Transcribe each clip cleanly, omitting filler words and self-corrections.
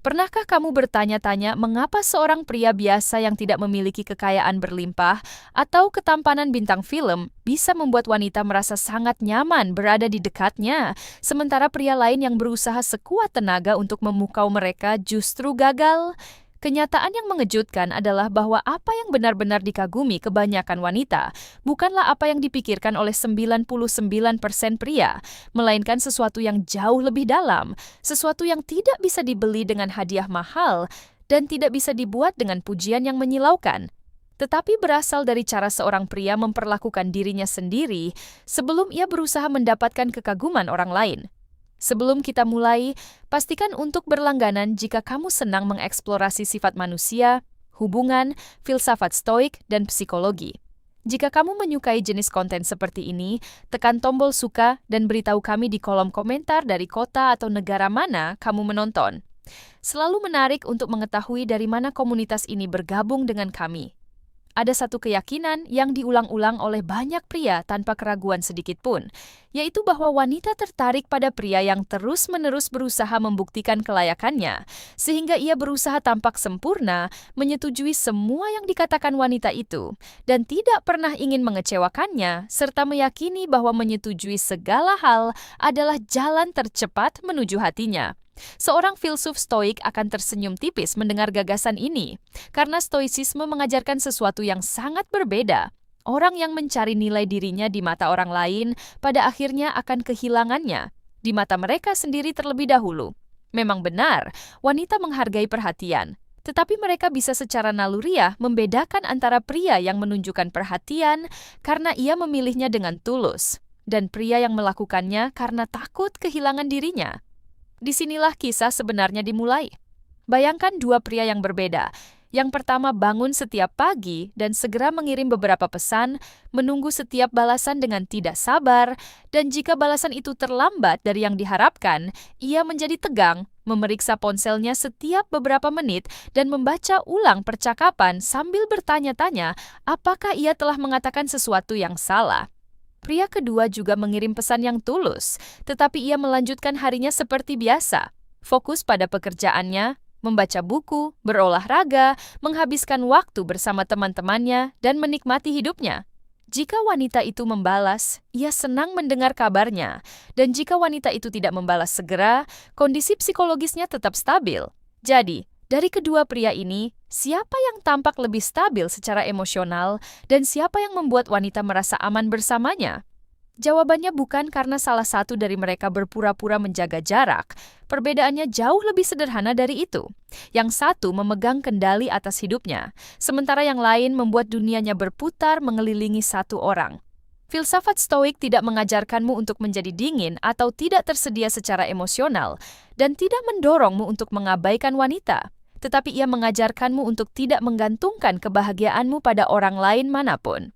Pernahkah kamu bertanya-tanya mengapa seorang pria biasa yang tidak memiliki kekayaan berlimpah atau ketampanan bintang film bisa membuat wanita merasa sangat nyaman berada di dekatnya, sementara pria lain yang berusaha sekuat tenaga untuk memukau mereka justru gagal? Kenyataan yang mengejutkan adalah bahwa apa yang benar-benar dikagumi kebanyakan wanita bukanlah apa yang dipikirkan oleh 99% pria, melainkan sesuatu yang jauh lebih dalam, sesuatu yang tidak bisa dibeli dengan hadiah mahal dan tidak bisa dibuat dengan pujian yang menyilaukan, tetapi berasal dari cara seorang pria memperlakukan dirinya sendiri sebelum ia berusaha mendapatkan kekaguman orang lain. Sebelum kita mulai, pastikan untuk berlangganan jika kamu senang mengeksplorasi sifat manusia, hubungan, filsafat stoik, dan psikologi. Jika kamu menyukai jenis konten seperti ini, tekan tombol suka dan beritahu kami di kolom komentar dari kota atau negara mana kamu menonton. Selalu menarik untuk mengetahui dari mana komunitas ini bergabung dengan kami. Ada satu keyakinan yang diulang-ulang oleh banyak pria tanpa keraguan sedikit pun, yaitu bahwa wanita tertarik pada pria yang terus-menerus berusaha membuktikan kelayakannya, sehingga ia berusaha tampak sempurna, menyetujui semua yang dikatakan wanita itu, dan tidak pernah ingin mengecewakannya, serta meyakini bahwa menyetujui segala hal adalah jalan tercepat menuju hatinya. Seorang filsuf stoik akan tersenyum tipis mendengar gagasan ini, karena stoicisme mengajarkan sesuatu yang sangat berbeda. Orang yang mencari nilai dirinya di mata orang lain, pada akhirnya akan kehilangannya di mata mereka sendiri terlebih dahulu. Memang benar, wanita menghargai perhatian, tetapi mereka bisa secara naluriah membedakan antara pria yang menunjukkan perhatian karena ia memilihnya dengan tulus, dan pria yang melakukannya karena takut kehilangan dirinya. Disinilah kisah sebenarnya dimulai. Bayangkan dua pria yang berbeda. Yang pertama bangun setiap pagi dan segera mengirim beberapa pesan, menunggu setiap balasan dengan tidak sabar, dan jika balasan itu terlambat dari yang diharapkan, ia menjadi tegang, memeriksa ponselnya setiap beberapa menit, dan membaca ulang percakapan sambil bertanya-tanya apakah ia telah mengatakan sesuatu yang salah. Pria kedua juga mengirim pesan yang tulus, tetapi ia melanjutkan harinya seperti biasa. Fokus pada pekerjaannya, membaca buku, berolahraga, menghabiskan waktu bersama teman-temannya, dan menikmati hidupnya. Jika wanita itu membalas, ia senang mendengar kabarnya. Dan jika wanita itu tidak membalas segera, kondisi psikologisnya tetap stabil. Jadi, dari kedua pria ini, siapa yang tampak lebih stabil secara emosional dan siapa yang membuat wanita merasa aman bersamanya? Jawabannya bukan karena salah satu dari mereka berpura-pura menjaga jarak. Perbedaannya jauh lebih sederhana dari itu. Yang satu memegang kendali atas hidupnya, sementara yang lain membuat dunianya berputar mengelilingi satu orang. Filsafat stoik tidak mengajarkanmu untuk menjadi dingin atau tidak tersedia secara emosional, dan tidak mendorongmu untuk mengabaikan wanita. Tetapi ia mengajarkanmu untuk tidak menggantungkan kebahagiaanmu pada orang lain manapun.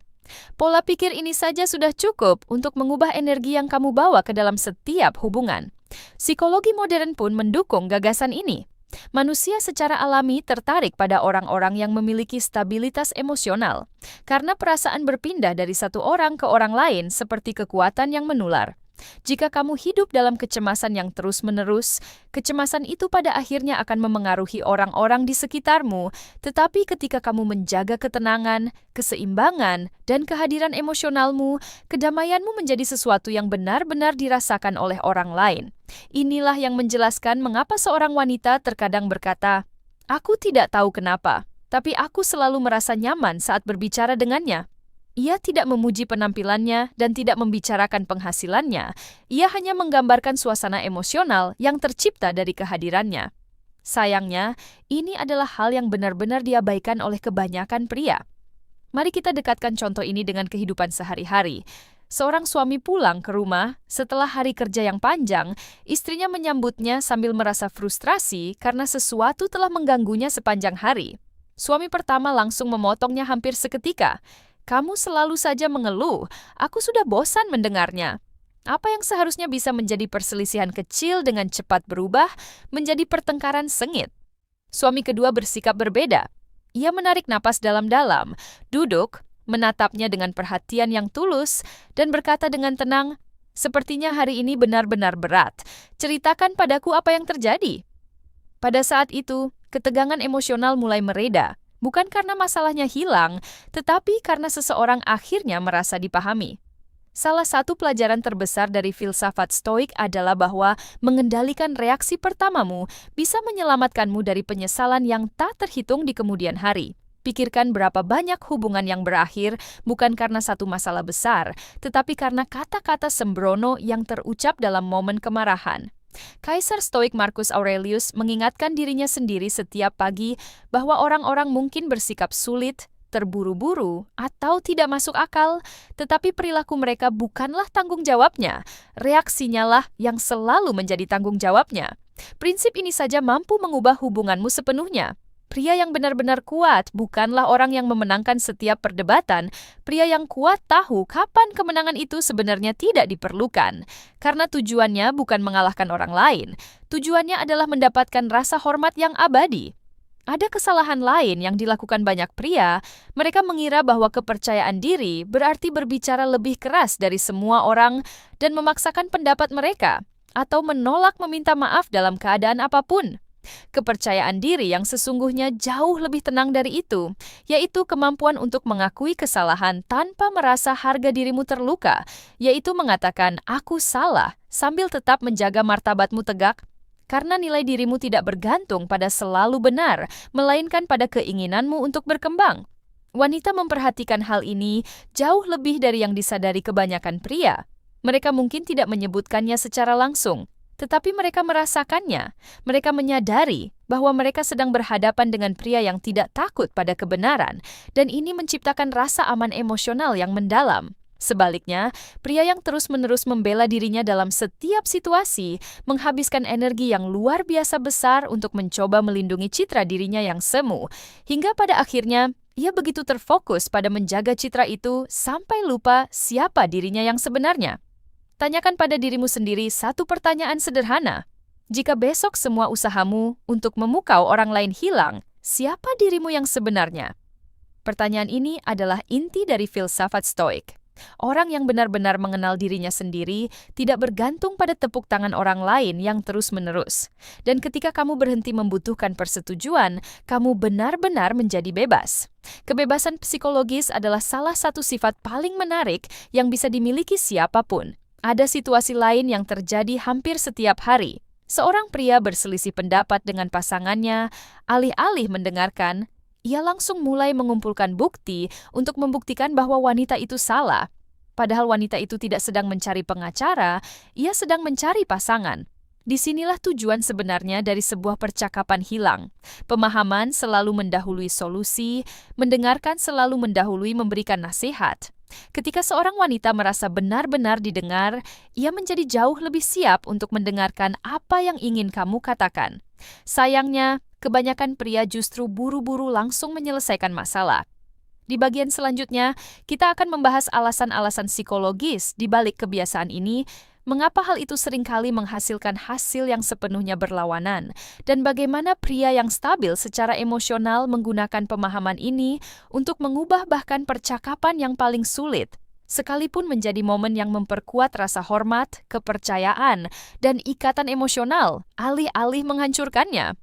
Pola pikir ini saja sudah cukup untuk mengubah energi yang kamu bawa ke dalam setiap hubungan. Psikologi modern pun mendukung gagasan ini. Manusia secara alami tertarik pada orang-orang yang memiliki stabilitas emosional, karena perasaan berpindah dari satu orang ke orang lain seperti kekuatan yang menular. Jika kamu hidup dalam kecemasan yang terus-menerus, kecemasan itu pada akhirnya akan memengaruhi orang-orang di sekitarmu. Tetapi ketika kamu menjaga ketenangan, keseimbangan, dan kehadiran emosionalmu, kedamaianmu menjadi sesuatu yang benar-benar dirasakan oleh orang lain. Inilah yang menjelaskan mengapa seorang wanita terkadang berkata, "Aku tidak tahu kenapa, tapi aku selalu merasa nyaman saat berbicara dengannya." Ia tidak memuji penampilannya dan tidak membicarakan penghasilannya. Ia hanya menggambarkan suasana emosional yang tercipta dari kehadirannya. Sayangnya, ini adalah hal yang benar-benar diabaikan oleh kebanyakan pria. Mari kita dekatkan contoh ini dengan kehidupan sehari-hari. Seorang suami pulang ke rumah setelah hari kerja yang panjang, istrinya menyambutnya sambil merasa frustrasi karena sesuatu telah mengganggunya sepanjang hari. Suami pertama langsung memotongnya hampir seketika. "Kamu selalu saja mengeluh, aku sudah bosan mendengarnya." Apa yang seharusnya bisa menjadi perselisihan kecil dengan cepat berubah menjadi pertengkaran sengit. Suami kedua bersikap berbeda. Ia menarik napas dalam-dalam, duduk, menatapnya dengan perhatian yang tulus, dan berkata dengan tenang, "Sepertinya hari ini benar-benar berat. Ceritakan padaku apa yang terjadi." Pada saat itu, ketegangan emosional mulai mereda, bukan karena masalahnya hilang, tetapi karena seseorang akhirnya merasa dipahami. Salah satu pelajaran terbesar dari filsafat Stoik adalah bahwa mengendalikan reaksi pertamamu bisa menyelamatkanmu dari penyesalan yang tak terhitung di kemudian hari. Pikirkan berapa banyak hubungan yang berakhir bukan karena satu masalah besar, tetapi karena kata-kata sembrono yang terucap dalam momen kemarahan. Kaisar Stoik Marcus Aurelius mengingatkan dirinya sendiri setiap pagi bahwa orang-orang mungkin bersikap sulit, terburu-buru, atau tidak masuk akal, tetapi perilaku mereka bukanlah tanggung jawabnya. Reaksinya lah yang selalu menjadi tanggung jawabnya. Prinsip ini saja mampu mengubah hubunganmu sepenuhnya. Pria yang benar-benar kuat bukanlah orang yang memenangkan setiap perdebatan. Pria yang kuat tahu kapan kemenangan itu sebenarnya tidak diperlukan. Karena tujuannya bukan mengalahkan orang lain. Tujuannya adalah mendapatkan rasa hormat yang abadi. Ada kesalahan lain yang dilakukan banyak pria. Mereka mengira bahwa kepercayaan diri berarti berbicara lebih keras dari semua orang dan memaksakan pendapat mereka, atau menolak meminta maaf dalam keadaan apapun. Kepercayaan diri yang sesungguhnya jauh lebih tenang dari itu, yaitu kemampuan untuk mengakui kesalahan tanpa merasa harga dirimu terluka, yaitu mengatakan, "Aku salah," sambil tetap menjaga martabatmu tegak, karena nilai dirimu tidak bergantung pada selalu benar, melainkan pada keinginanmu untuk berkembang. Wanita memperhatikan hal ini jauh lebih dari yang disadari kebanyakan pria. Mereka mungkin tidak menyebutkannya secara langsung, tetapi mereka merasakannya. Mereka menyadari bahwa mereka sedang berhadapan dengan pria yang tidak takut pada kebenaran, dan ini menciptakan rasa aman emosional yang mendalam. Sebaliknya, pria yang terus-menerus membela dirinya dalam setiap situasi menghabiskan energi yang luar biasa besar untuk mencoba melindungi citra dirinya yang semu, hingga pada akhirnya ia begitu terfokus pada menjaga citra itu sampai lupa siapa dirinya yang sebenarnya. Tanyakan pada dirimu sendiri satu pertanyaan sederhana. Jika besok semua usahamu untuk memukau orang lain hilang, siapa dirimu yang sebenarnya? Pertanyaan ini adalah inti dari filsafat Stoik. Orang yang benar-benar mengenal dirinya sendiri tidak bergantung pada tepuk tangan orang lain yang terus-menerus. Dan ketika kamu berhenti membutuhkan persetujuan, kamu benar-benar menjadi bebas. Kebebasan psikologis adalah salah satu sifat paling menarik yang bisa dimiliki siapapun. Ada situasi lain yang terjadi hampir setiap hari. Seorang pria berselisih pendapat dengan pasangannya, alih-alih mendengarkan, ia langsung mulai mengumpulkan bukti untuk membuktikan bahwa wanita itu salah. Padahal wanita itu tidak sedang mencari pengacara, ia sedang mencari pasangan. Disinilah tujuan sebenarnya dari sebuah percakapan hilang. Pemahaman selalu mendahului solusi, mendengarkan selalu mendahului memberikan nasihat. Ketika seorang wanita merasa benar-benar didengar, ia menjadi jauh lebih siap untuk mendengarkan apa yang ingin kamu katakan. Sayangnya, kebanyakan pria justru buru-buru langsung menyelesaikan masalah. Di bagian selanjutnya, kita akan membahas alasan-alasan psikologis di balik kebiasaan ini, mengapa hal itu seringkali menghasilkan hasil yang sepenuhnya berlawanan, dan bagaimana pria yang stabil secara emosional menggunakan pemahaman ini untuk mengubah bahkan percakapan yang paling sulit, sekalipun menjadi momen yang memperkuat rasa hormat, kepercayaan, dan ikatan emosional, alih-alih menghancurkannya.